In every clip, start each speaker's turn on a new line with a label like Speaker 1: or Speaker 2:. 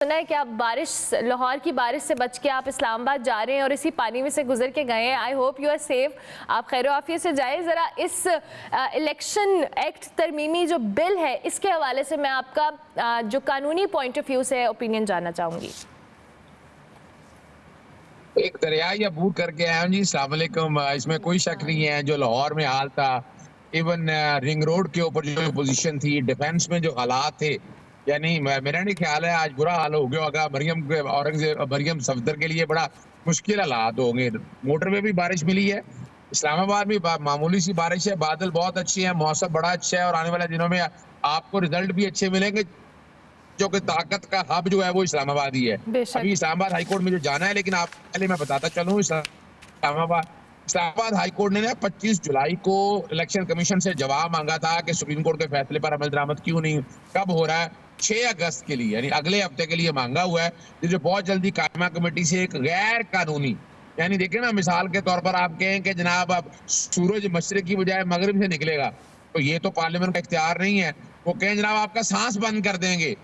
Speaker 1: सुना है कि आप बारिश, लाहौर की बारिश से बच के आप इस्लामाबाद जा रहे हैं और इसी पानी में से गुजर के गए हैं। I hope you are safe, आप खैर आफियत से जाएं। ज़रा इस इलेक्शन एक्ट तरमीमी जो बिल है इसके हवाले से मैं आपका जो कानूनी पॉइंट ऑफ व्यू से ओपिनियन जानना चाहूँगी।
Speaker 2: एक दरिया या बूट करके आया हूँ जी। अस्सलाम वालेकुम। इसमें कोई शक नहीं है जो लाहौर में हाल था, इवन रिंग रोड के ऊपर जो पोजीशन थी, डिफेंस में जो हालात थे, यानी मेरा नहीं ख्याल है आज बुरा हाल हो गया होगा। मरियम सफदर के लिए बड़ा मुश्किल हालात होंगे। मोटरवे भी बारिश मिली है, इस्लामाबाद में मामूली सी बारिश है, बादल बहुत अच्छे हैं, मौसम बड़ा अच्छा है और आने वाले दिनों में आपको रिजल्ट भी अच्छे मिलेंगे। जो कि ताकत का हब जो है वो इस्लामाबाद ही है। अभी इस्लामाबाद हाईकोर्ट में जो जाना है, लेकिन आप पहले मैं बताता चलूं, इस्लामाबाद हाईकोर्ट ने 25 जुलाई को इलेक्शन कमीशन से जवाब मांगा था कि सुप्रीम कोर्ट के फैसले पर अमल दरामद क्यों नहीं, कब हो रहा है, 6 अगस्त के लिए, यानी अगले हफ्ते के लिए मांगा हुआ है, जो बहुत जल्दी कायमा कमेटी से एक गैर कानूनी, यानी देखें ना, मिसाल के तौर पर आप कहें कि जनाब अब सूरज मशरिक की बजाय मगरिब से निकलेगा, तो ये तो पार्लियामेंट का इख्तियार नहीं है। वो कहें जनाब आपका सांस बंद कर देंगे,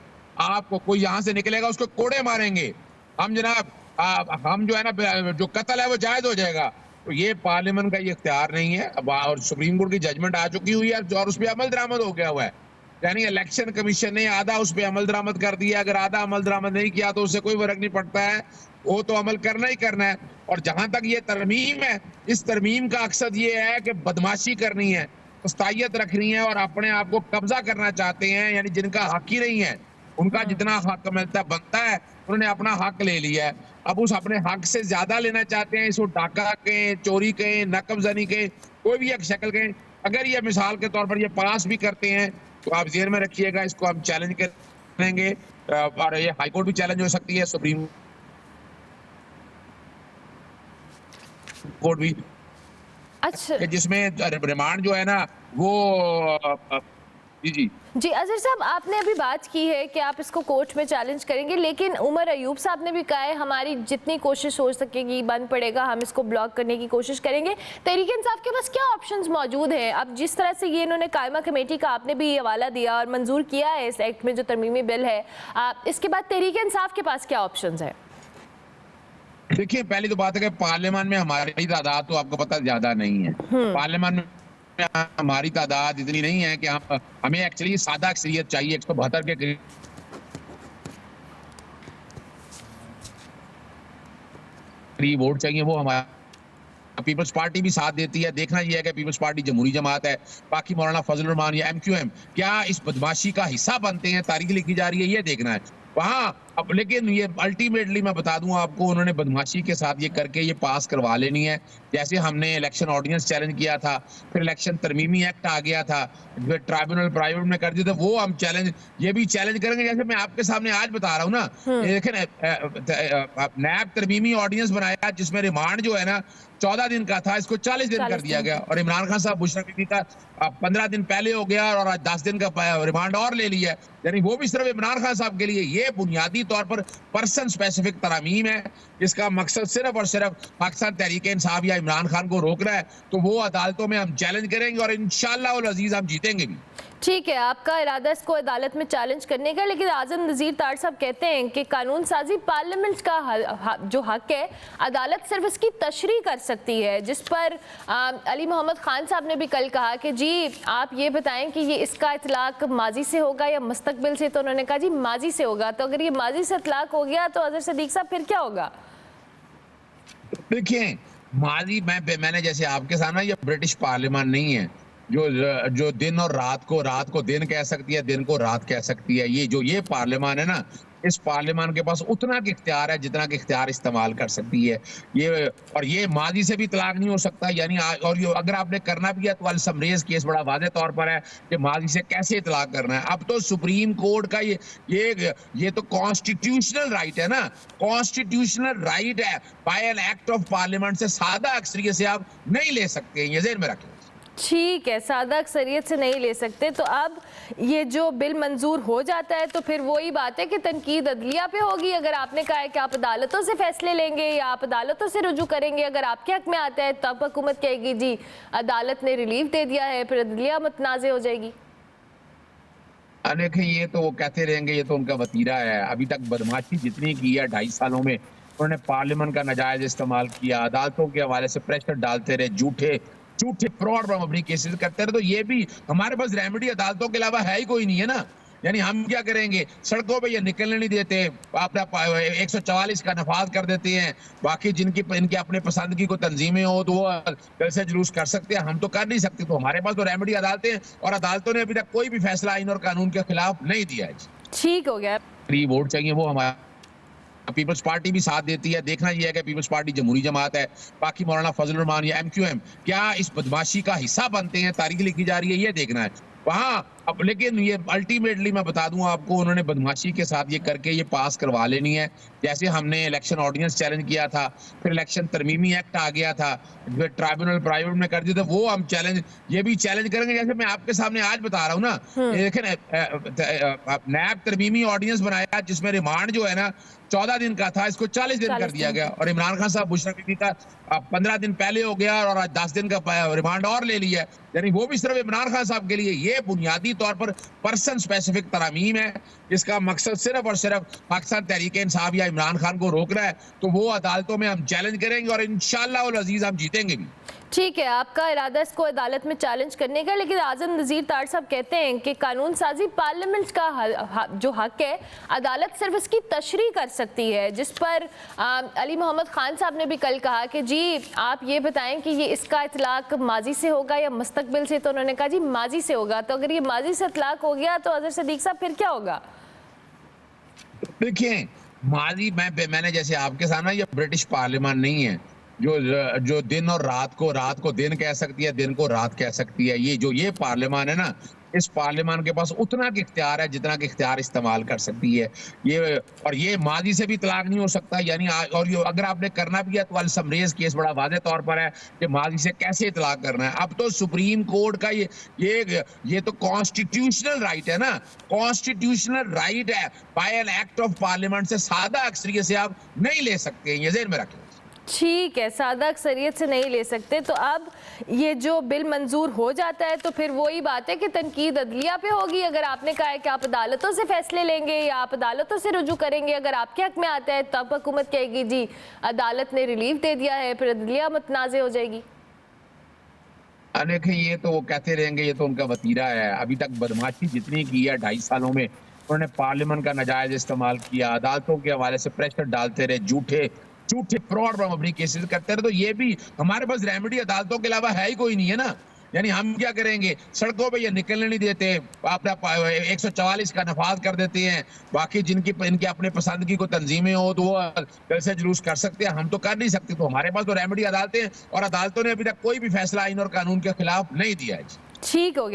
Speaker 2: आपको कोई यहाँ से निकलेगा उसको कोड़े मारेंगे, हम जनाब हम जो है ना, जो कत्ल है वो जायज हो जाएगा। तो ये पार्लियामेंट का ये इख्तियार नहीं है। और सुप्रीम कोर्ट की जजमेंट आ चुकी हुई है और उस पर अमल दरामद हो गया हुआ है, यानी इलेक्शन कमीशन ने आधा उस पर अमल दरामद कर दिया। अगर आधा अमल दरामद नहीं किया तो उससे कोई फर्क नहीं पड़ता है, वो तो अमल करना ही करना है। और जहां तक ये तरमीम है, इस तरमीम का मकसद ये है कि बदमाशी करनी है, मुस्तैयत रखनी है और अपने आप को कब्जा करना चाहते हैं, यानी जिनका हक ही नहीं है, उनका जितना हक मिलता बनता है उन्होंने अपना हक ले लिया है। अब उस अपने हक से ज्यादा लेना चाहते हैं, इसको डाका कहें, चोरी कहें, नकबजनी कहें, कोई भी एक शक्ल कहें। अगर ये मिसाल के तौर पर ये पास भी करते हैं तो आप ज़हन में रखिएगा, इसको हम चैलेंज करेंगे और ये हाईकोर्ट भी चैलेंज हो सकती है, सुप्रीम कोर्ट भी।
Speaker 1: अच्छा,
Speaker 2: जिसमें रिमांड जो है ना वो जी
Speaker 1: जी अजहर साहब, आपने अभी बात की है कि आप इसको कोर्ट में चैलेंज करेंगे, लेकिन उमर अयूब साहब ने भी कहा है हमारी जितनी कोशिश हो सकेगी बन पड़ेगा, हम इसको ब्लॉक करने की कोशिश करेंगे। तहरीक इंसाफ के पास क्या ऑप्शंस मौजूद हैं? अब जिस तरह से ये इन्होंने कायमा कमेटी का आपने भी हवाला दिया और मंजूर किया है इस एक्ट में जो तरमीमी बिल है, इसके बाद तहरीक इंसाफ के पास क्या ऑप्शंस है?
Speaker 2: देखिए, पहली तो बात है कि पार्लियामान में हमारी तादाद तो आपको पता ज्यादा नहीं है। पार्लियामान में हमारी तादाद इतनी नहीं है कि हमें एक्चुअली सादा अक्सरियत चाहिए, 172 के करीब वोट चाहिए, वो हमारा पीपल्स पार्टी भी साथ देती है। देखना यह है कि पीपल्स पार्टी जमहूरी जमात है, बाकी मौलाना फजल रहमान या MQM क्या इस बदमाशी का हिस्सा बनते हैं, तारीख लिखी जा रही है, ये देखना है वहाँ। अब लेकिन ये अल्टीमेटली मैं बता दूं आपको, उन्होंने बदमाशी के साथ ये करके ये पास करवा लेनी है। जैसे हमने इलेक्शन ऑर्डिनेंस चैलेंज किया था, फिर इलेक्शन तरमीमी एक्ट आ गया था, फिर ट्राइब्यूनल प्राइवेट में कर दिया था, वो हम चैलेंज ये भी चैलेंज करेंगे। जैसे मैं आपके सामने आज बता रहा हूँ ना, देखें नैब तरमीमी ऑर्डिनेंस बनाया जिसमें रिमांड जो है ना 14 दिन का था, इसको 40 दिन कर दिया गया। और इमरान खान साहब बुशरा बीबी का 15 दिन पहले हो गया और आज 10 दिन का रिमांड और ले लिया, यानी वो भी सिर्फ इमरान खान साहब के लिए। ये बुनियादी तौर पर पर्सन स्पेसिफिक तरामीम है, इसका मकसद सिर्फ और सिर्फ पाकिस्तान तहरीक इंसाफ या इमरान खान को रोकना है। तो वो अदालतों में हम चैलेंज करेंगे और इंशाअल्लाह उल अजीज हम जीतेंगे भी।
Speaker 1: ठीक है, आपका इरादा इसको अदालत में चैलेंज करने का, लेकिन आजम नज़ीर तार साहब कहते हैं कि कानून साजी पार्लियामेंट का जो हक है, अदालत सिर्फ इसकी तशरीह कर सकती है, जिस पर अली मोहम्मद खान साहब ने भी कल कहा कि जी आप ये बताएं कि ये इसका इतलाक माजी से होगा या मुस्तकबिल से, तो उन्होंने कहा जी माजी से होगा। तो अगर ये माजी से इतलाक हो गया तो अजहर सदीक साहब फिर क्या होगा?
Speaker 2: देखिए, माजी मैंने जैसे आपके सामने, ये ब्रिटिश पार्लियामान नहीं है जो दिन और रात को दिन कह सकती है, दिन को रात कह सकती है। ये पार्लियामान है ना, इस पार्लियामान के पास उतना के इख्तियार है जितना के इख्तियार इस्तेमाल कर सकती है। ये माजी से भी तलाक नहीं हो सकता, यानी और ये अगर आपने करना भी है तो अलसमरेज केस बड़ा वाज़ेह तौर पर है कि माजी से कैसे तलाक करना है। अब तो सुप्रीम कोर्ट का ये तो कॉन्स्टिट्यूशनल राइट है ना, कॉन्स्टिट्यूशनल राइट है, by an act of parliament से सादा अक्सरियत से आप नहीं ले सकते, ये ज़हन में रखें।
Speaker 1: ठीक है, सादा अक्सरियत से नहीं ले सकते। तो अब ये जो बिल मंजूर हो जाता है तो फिर वही बात है कि तनकीद अदलिया पे होगी। अगर आपने कहा है कि आप अदालतों से फैसले लेंगे या आप अदालतों से रुजू करेंगे, अगर आपके हक में आता है तब हुकूमत कहेगी जी अदालत ने रिलीफ दे दिया है, फिर अदलिया मुतनाज़ हो जाएगी।
Speaker 2: देखिए ये तो वो कहते रहेंगे, ये तो उनका वतीरा है। अभी तक बदमाशी जितनी की है 2.5 सालों में, उन्होंने पार्लियामेंट का नाजायज इस्तेमाल किया, अदालतों के हवाले से प्रेशर डालते रहे, झूठे झूठे फ्रॉड अपनी केसेस करते रहे। तो ये भी हमारे पास रेमेडी अदालतों के अलावा है ही कोई नहीं है ना। यानी हम क्या करेंगे, सड़कों पे ये निकलने नहीं देते, अपना 144 का नफाज कर देते हैं। बाकी जिनकी इनके अपने पसंद की कोई तंजीमें हो तो वो जलसे जुलूस कर सकते हैं, हम तो कर नहीं सकते। तो हमारे पास तो रेमेडी अदालतें हैं और अदालतों ने अभी तक कोई भी फैसला आइन और कानून के खिलाफ नहीं दिया है।
Speaker 1: ठीक हो गया।
Speaker 2: फ्री वोट चाहिए, वो हमारा पीपल्स पार्टी भी साथ देती है। देखना यह है कि पीपल्स पार्टी जमहूरी जमात है, बाकी मौलाना फजल रहमान या MQM क्या इस बदमाशी का हिस्सा बनते हैं, तारीख लिखी जा रही है, ये देखना है वहां। अब लेकिन ये अल्टीमेटली मैं बता दूं आपको, उन्होंने बदमाशी के साथ ये करके ये पास करवा लेनी है। जैसे हमने इलेक्शन ऑर्डिनेंस चैलेंज किया था, फिर इलेक्शन तरमीमी एक्ट आ गया था, फिर ट्राइब्यूनल प्राइवेट में कर दिया था, वो हम चैलेंज ये भी चैलेंज करेंगे। जैसे मैं आपके सामने आज बता रहा हूँ ना, देखें नैब तरमीमी ऑर्डिनेंस बनाया जिसमें रिमांड जो है ना 14 दिन का था, इसको 40 दिन कर दिया गया। और इमरान खान साहब बुशरा बीबी का 15 दिन पहले हो गया और आज 10 दिन का रिमांड और ले लिया है। यानी वो भी सिर्फ इमरान खान साहब के लिए। ये बुनियादी तौर पर पर्सन स्पेसिफिक तरामीम है, इसका मकसद सिर्फ और सिर्फ पाकिस्तान तहरीक इंसाफ या इमरान खान को रोकना है। तो वो अदालतों में हम चैलेंज करेंगे और इंशाअल्लाह उल अजीज हम जीतेंगे भी।
Speaker 1: ठीक है, आपका इरादा इसको अदालत में चैलेंज करने का, लेकिन आजम नज़ीर तार साहब कहते हैं कि कानून साजी पार्लियामेंट का जो हक है, अदालत सिर्फ इसकी तशरीह कर सकती है। जिस पर अली मोहम्मद खान साहब ने भी कल कहा कि जी आप ये बताएं कि ये इसका इतलाक माजी से होगा या मुस्तकबिल से। तो उन्होंने कहा जी माजी से होगा। तो अगर ये माजी से इतलाक हो गया तो अजहर सिद्दीक साहब फिर क्या होगा?
Speaker 2: देखिए माजी मैंने जैसे आपके सामने, ये ब्रिटिश पार्लियामेंट नहीं है जो दिन और रात को दिन कह सकती है, दिन को रात कह सकती है। ये पार्लियामेंट है ना, इस पार्लियामेंट के पास उतना के इख्तियार है जितना के इख्तियार इस्तेमाल कर सकती है। ये माजी से भी तलाक नहीं हो सकता। यानी और ये अगर आपने करना भी है तो अलसमरेज केस बड़ा वाज़ेह तौर पर है कि माजी से कैसे तलाक करना है। अब तो सुप्रीम कोर्ट का ये तो कॉन्स्टिट्यूशनल राइट है ना, कॉन्स्टिट्यूशनल राइट है। By an act of parliament से सादा अक्सरियत से आप नहीं ले सकते, ये ज़हन में रखें।
Speaker 1: ठीक है, सादा अक्सरियत से नहीं ले सकते। तो अब ये जो बिल मंजूर हो जाता है तो फिर वही बात है कि तनकीद अदलिया पे होगी। अगर आपने कहा है कि आप अदालतों से फैसले लेंगे या आप अदालतों से रुजू करेंगे, अगर आपके हक में आता है तब हुकूमत कहेगी जी अदालत ने रिलीफ दे दिया है, फिर अदलिया मुतनाज़ हो जाएगी।
Speaker 2: देखिए ये तो वो कहते रहेंगे, ये तो उनका वतीरा है। अभी तक बदमाशी जितनी की है 2.5 सालों में, उन्होंने पार्लियामेंट का नाजायज इस्तेमाल किया, अदालतों के हवाले से प्रेशर डालते रहे, झूठे फ्रॉड अपनी केसेस करते रहे। तो ये भी हमारे पास रेमेडी अदालतों के अलावा है ही कोई नहीं है ना। यानी हम क्या करेंगे, सड़कों पे ये निकलने नहीं देते, अपना 144 का नफाज कर देते हैं। बाकी जिनकी इनके अपने पसंद की कोई तंजीमें हो तो वो जलसे जुलूस कर सकते हैं, हम तो कर नहीं सकते। तो हमारे पास तो रेमेडी अदालतें हैं और अदालतों ने अभी तक कोई भी फैसला आइन और कानून के खिलाफ नहीं दिया है।
Speaker 1: ठीक हो गया।